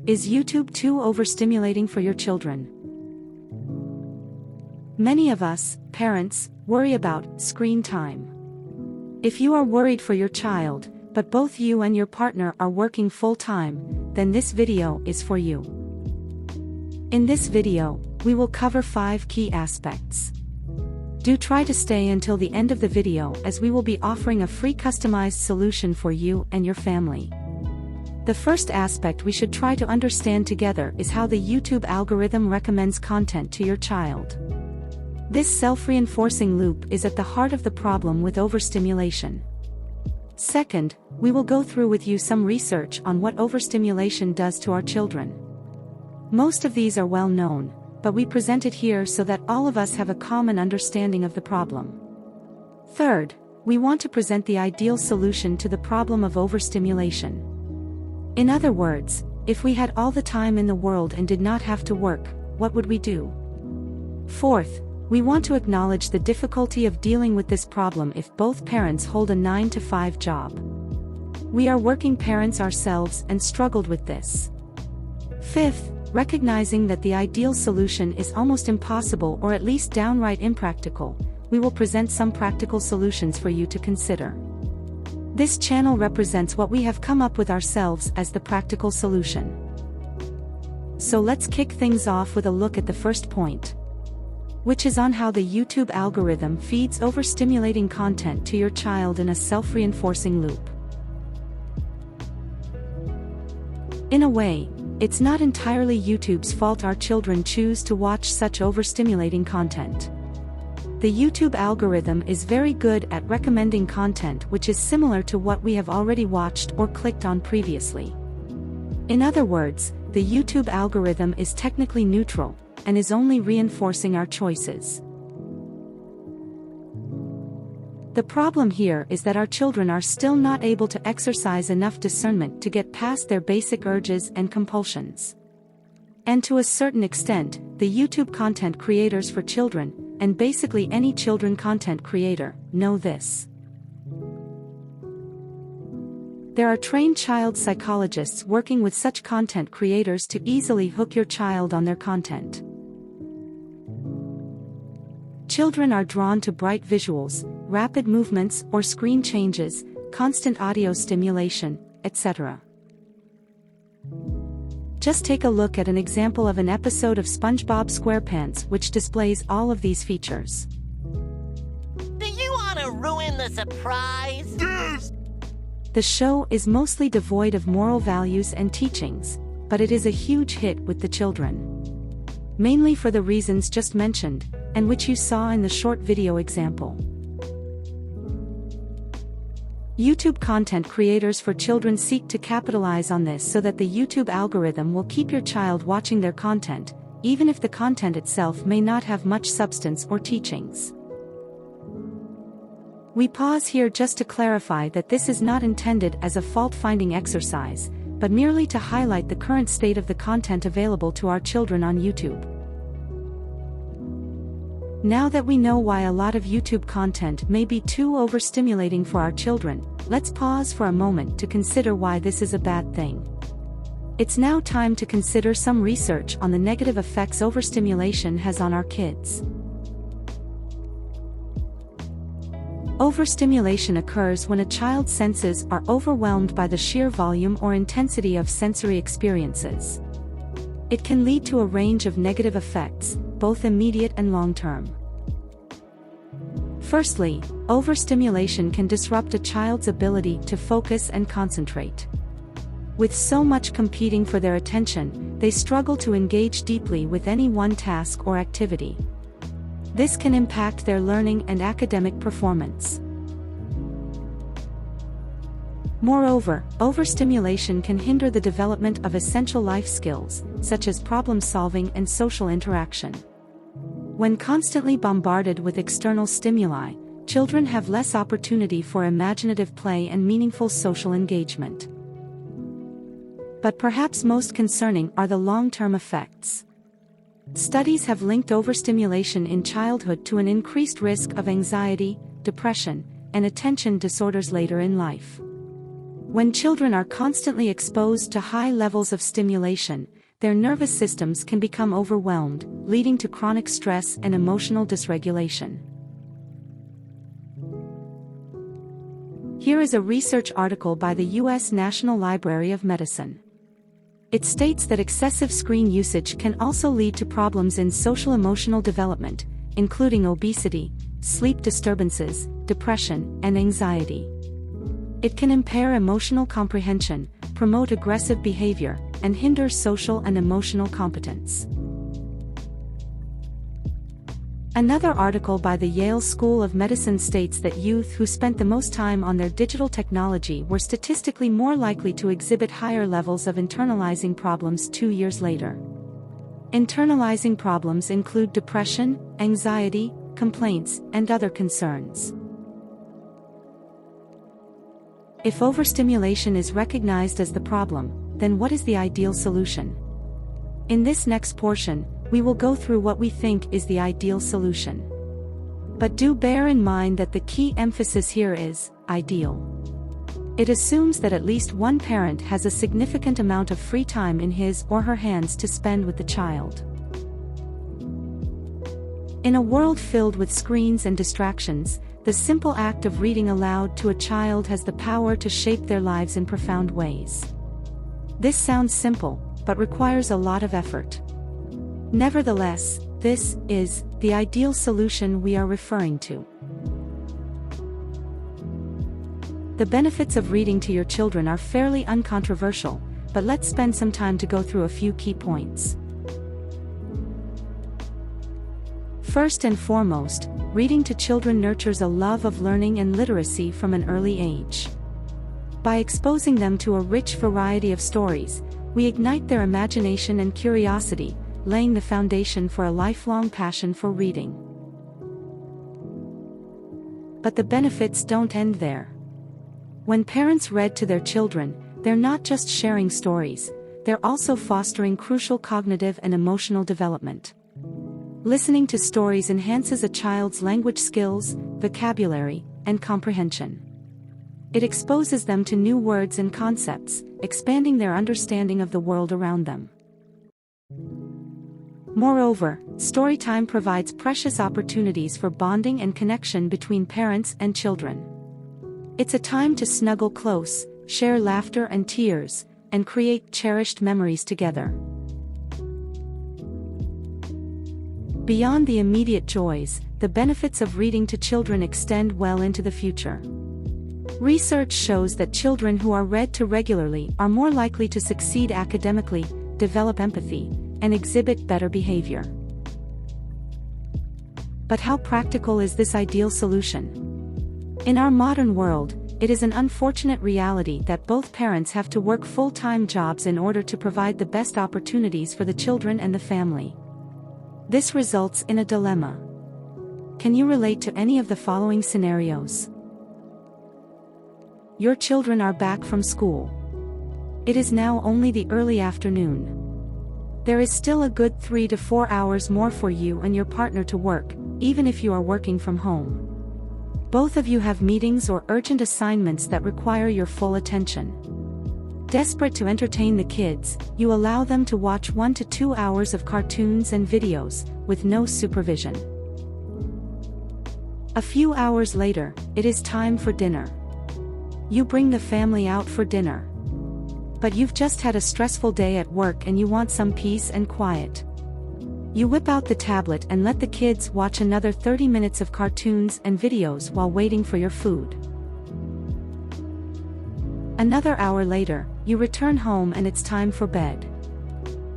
Is YouTube too overstimulating for your children? Many of us, parents, worry about screen time. If you are worried for your child, but both you and your partner are working full-time, then this video is for you. In this video, we will cover 5 key aspects. Do try to stay until the end of the video, as we will be offering a free customized solution for you and your family. The first aspect we should try to understand together is how the YouTube algorithm recommends content to your child. This self-reinforcing loop is at the heart of the problem with overstimulation. Second, we will go through with you some research on what overstimulation does to our children. Most of these are well known, but we present it here so that all of us have a common understanding of the problem. Third, we want to present the ideal solution to the problem of overstimulation. In other words, if we had all the time in the world and did not have to work, what would we do? Fourth, we want to acknowledge the difficulty of dealing with this problem if both parents hold a 9-to-5 job. We are working parents ourselves and struggled with this. Fifth, recognizing that the ideal solution is almost impossible or at least downright impractical, we will present some practical solutions for you to consider. This channel represents what we have come up with ourselves as the practical solution. So let's kick things off with a look at the first point, which is on how the YouTube algorithm feeds overstimulating content to your child in a self-reinforcing loop. In a way, it's not entirely YouTube's fault our children choose to watch such overstimulating content. The YouTube algorithm is very good at recommending content which is similar to what we have already watched or clicked on previously. In other words, the YouTube algorithm is technically neutral, and is only reinforcing our choices. The problem here is that our children are still not able to exercise enough discernment to get past their basic urges and compulsions. And to a certain extent, the YouTube content creators for children, and basically any children content creator, know this. There are trained child psychologists working with such content creators to easily hook your child on their content. Children are drawn to bright visuals, rapid movements or screen changes, constant audio stimulation, etc. Just take a look at an example of an episode of SpongeBob SquarePants which displays all of these features. Do you want to ruin the surprise? Yes! The show is mostly devoid of moral values and teachings, but it is a huge hit with the children. Mainly for the reasons just mentioned, and which you saw in the short video example. YouTube content creators for children seek to capitalize on this so that the YouTube algorithm will keep your child watching their content, even if the content itself may not have much substance or teachings. We pause here just to clarify that this is not intended as a fault-finding exercise, but merely to highlight the current state of the content available to our children on YouTube. Now that we know why a lot of YouTube content may be too overstimulating for our children, let's pause for a moment to consider why this is a bad thing. It's now time to consider some research on the negative effects overstimulation has on our kids. Overstimulation occurs when a child's senses are overwhelmed by the sheer volume or intensity of sensory experiences. It can lead to a range of negative effects, both immediate and long-term. Firstly, overstimulation can disrupt a child's ability to focus and concentrate. With so much competing for their attention, they struggle to engage deeply with any one task or activity. This can impact their learning and academic performance. Moreover, overstimulation can hinder the development of essential life skills, such as problem-solving and social interaction. When constantly bombarded with external stimuli, children have less opportunity for imaginative play and meaningful social engagement. But perhaps most concerning are the long-term effects. Studies have linked overstimulation in childhood to an increased risk of anxiety, depression, and attention disorders later in life. When children are constantly exposed to high levels of stimulation, their nervous systems can become overwhelmed, leading to chronic stress and emotional dysregulation. Here is a research article by the U.S. National Library of Medicine. It states that excessive screen usage can also lead to problems in social-emotional development, including obesity, sleep disturbances, depression, and anxiety. It can impair emotional comprehension, promote aggressive behavior, and hinder social and emotional competence. Another article by the Yale School of Medicine states that youth who spent the most time on their digital technology were statistically more likely to exhibit higher levels of internalizing problems 2 years later. Internalizing problems include depression, anxiety, complaints, and other concerns. If overstimulation is recognized as the problem, then what is the ideal solution? In this next portion, we will go through what we think is the ideal solution. But do bear in mind that the key emphasis here is ideal. It assumes that at least one parent has a significant amount of free time in his or her hands to spend with the child. In a world filled with screens and distractions, the simple act of reading aloud to a child has the power to shape their lives in profound ways. This sounds simple, but requires a lot of effort. Nevertheless, this is the ideal solution we are referring to. The benefits of reading to your children are fairly uncontroversial, but let's spend some time to go through a few key points. First and foremost, reading to children nurtures a love of learning and literacy from an early age. By exposing them to a rich variety of stories, we ignite their imagination and curiosity, laying the foundation for a lifelong passion for reading. But the benefits don't end there. When parents read to their children, they're not just sharing stories, they're also fostering crucial cognitive and emotional development. Listening to stories enhances a child's language skills, vocabulary, and comprehension. It exposes them to new words and concepts, expanding their understanding of the world around them. Moreover, storytime provides precious opportunities for bonding and connection between parents and children. It's a time to snuggle close, share laughter and tears, and create cherished memories together. Beyond the immediate joys, the benefits of reading to children extend well into the future. Research shows that children who are read to regularly are more likely to succeed academically, develop empathy, and exhibit better behavior. But how practical is this ideal solution? In our modern world, it is an unfortunate reality that both parents have to work full-time jobs in order to provide the best opportunities for the children and the family. This results in a dilemma. Can you relate to any of the following scenarios? Your children are back from school. It is now only the early afternoon. There is still a good 3 to 4 hours more for you and your partner to work, even if you are working from home. Both of you have meetings or urgent assignments that require your full attention. Desperate to entertain the kids, you allow them to watch 1 to 2 hours of cartoons and videos, with no supervision. A few hours later, it is time for dinner. You bring the family out for dinner. But you've just had a stressful day at work and you want some peace and quiet. You whip out the tablet and let the kids watch another 30 minutes of cartoons and videos while waiting for your food. Another hour later, you return home and it's time for bed.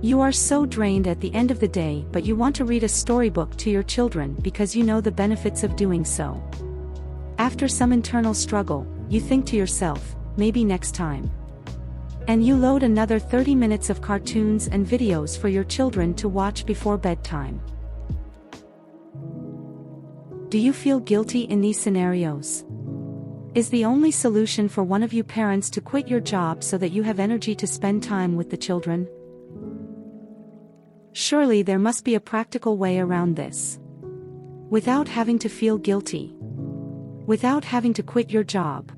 You are so drained at the end of the day, but you want to read a storybook to your children because you know the benefits of doing so. After some internal struggle, you think to yourself, maybe next time. And you load another 30 minutes of cartoons and videos for your children to watch before bedtime. Do you feel guilty in these scenarios? Is the only solution for one of you parents to quit your job so that you have energy to spend time with the children? Surely there must be a practical way around this. Without having to feel guilty. Without having to quit your job.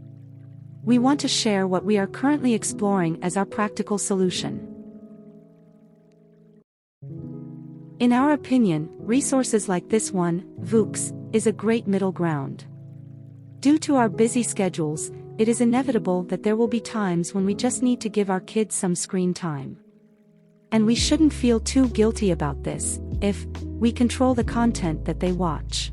we want to share what we are currently exploring as our practical solution. In our opinion, resources like this one, VOOX, is a great middle ground. Due to our busy schedules, it is inevitable that there will be times when we just need to give our kids some screen time. And we shouldn't feel too guilty about this, if we control the content that they watch.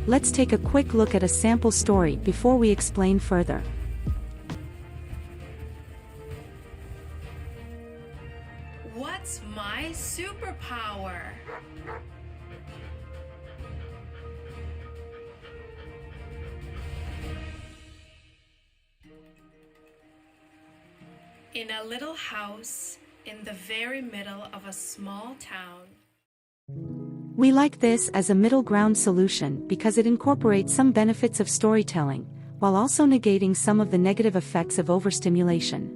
Let's take a quick look at a sample story before we explain further. What's my superpower? In a little house in the very middle of a small town. We like this as a middle ground solution because it incorporates some benefits of storytelling, while also negating some of the negative effects of overstimulation.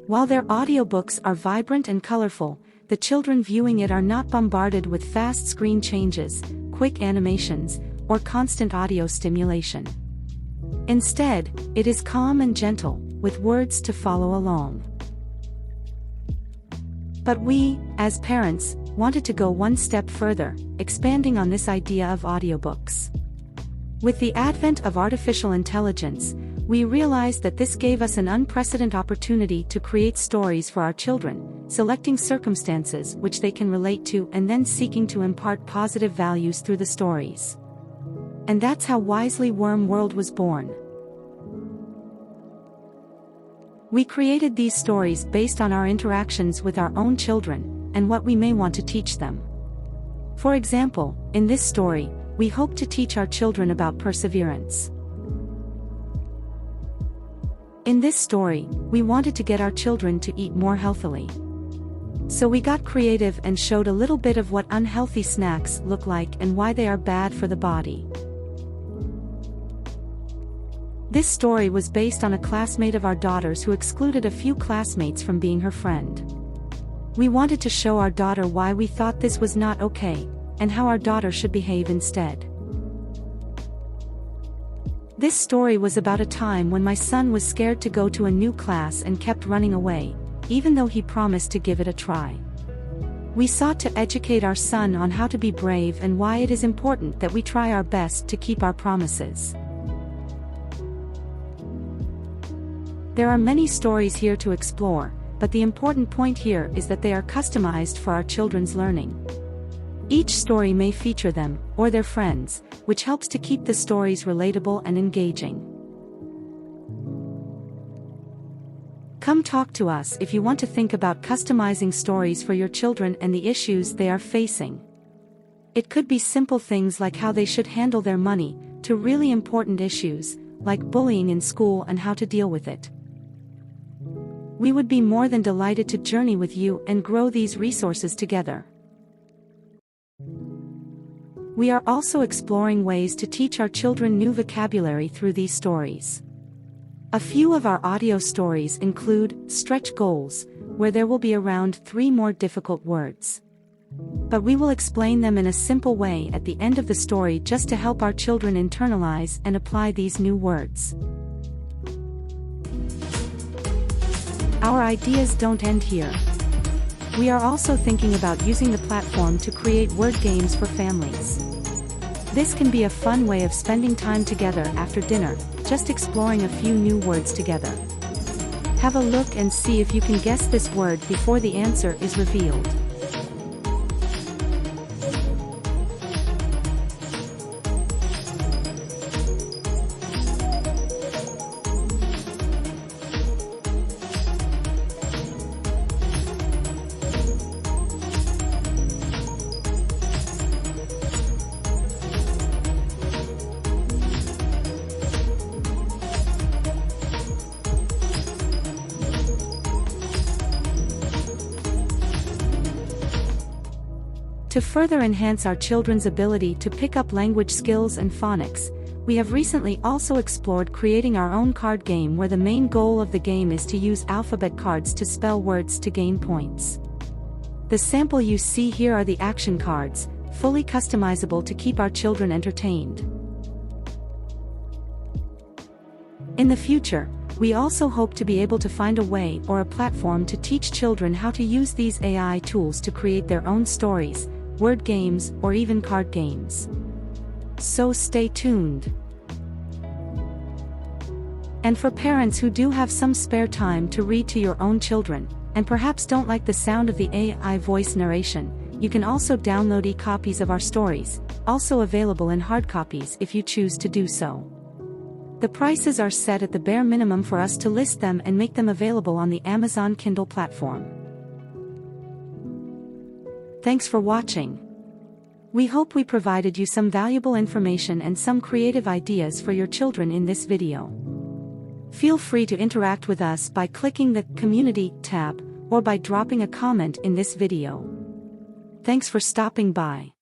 While their audiobooks are vibrant and colorful, the children viewing it are not bombarded with fast screen changes, quick animations, or constant audio stimulation. Instead, it is calm and gentle, with words to follow along. But we, as parents, wanted to go one step further, expanding on this idea of audiobooks. With the advent of artificial intelligence, we realized that this gave us an unprecedented opportunity to create stories for our children, selecting circumstances which they can relate to and then seeking to impart positive values through the stories. And that's how Wisely Worm World was born. We created these stories based on our interactions with our own children, and what we may want to teach them. For example, in this story, we hope to teach our children about perseverance. In this story, we wanted to get our children to eat more healthily. So we got creative and showed a little bit of what unhealthy snacks look like and why they are bad for the body. This story was based on a classmate of our daughter's who excluded a few classmates from being her friend. We wanted to show our daughter why we thought this was not okay, and how our daughter should behave instead. This story was about a time when my son was scared to go to a new class and kept running away, even though he promised to give it a try. We sought to educate our son on how to be brave and why it is important that we try our best to keep our promises. There are many stories here to explore, but the important point here is that they are customized for our children's learning. Each story may feature them, or their friends, which helps to keep the stories relatable and engaging. Come talk to us if you want to think about customizing stories for your children and the issues they are facing. It could be simple things like how they should handle their money, to really important issues, like bullying in school and how to deal with it. We would be more than delighted to journey with you and grow these resources together. We are also exploring ways to teach our children new vocabulary through these stories. A few of our audio stories include stretch goals, where there will be around 3 more difficult words. But we will explain them in a simple way at the end of the story just to help our children internalize and apply these new words. Our ideas don't end here. We are also thinking about using the platform to create word games for families. This can be a fun way of spending time together after dinner, just exploring a few new words together. Have a look and see if you can guess this word before the answer is revealed. To further enhance our children's ability to pick up language skills and phonics, we have recently also explored creating our own card game where the main goal of the game is to use alphabet cards to spell words to gain points. The sample you see here are the action cards, fully customizable to keep our children entertained. In the future, we also hope to be able to find a way or a platform to teach children how to use these AI tools to create their own stories, word games, or even card games. So stay tuned. And for parents who do have some spare time to read to your own children, and perhaps don't like the sound of the AI voice narration, you can also download e-copies of our stories, also available in hard copies if you choose to do so. The prices are set at the bare minimum for us to list them and make them available on the Amazon Kindle platform. Thanks for watching. We hope we provided you some valuable information and some creative ideas for your children in this video. Feel free to interact with us by clicking the Community tab, or by dropping a comment in this video. Thanks for stopping by.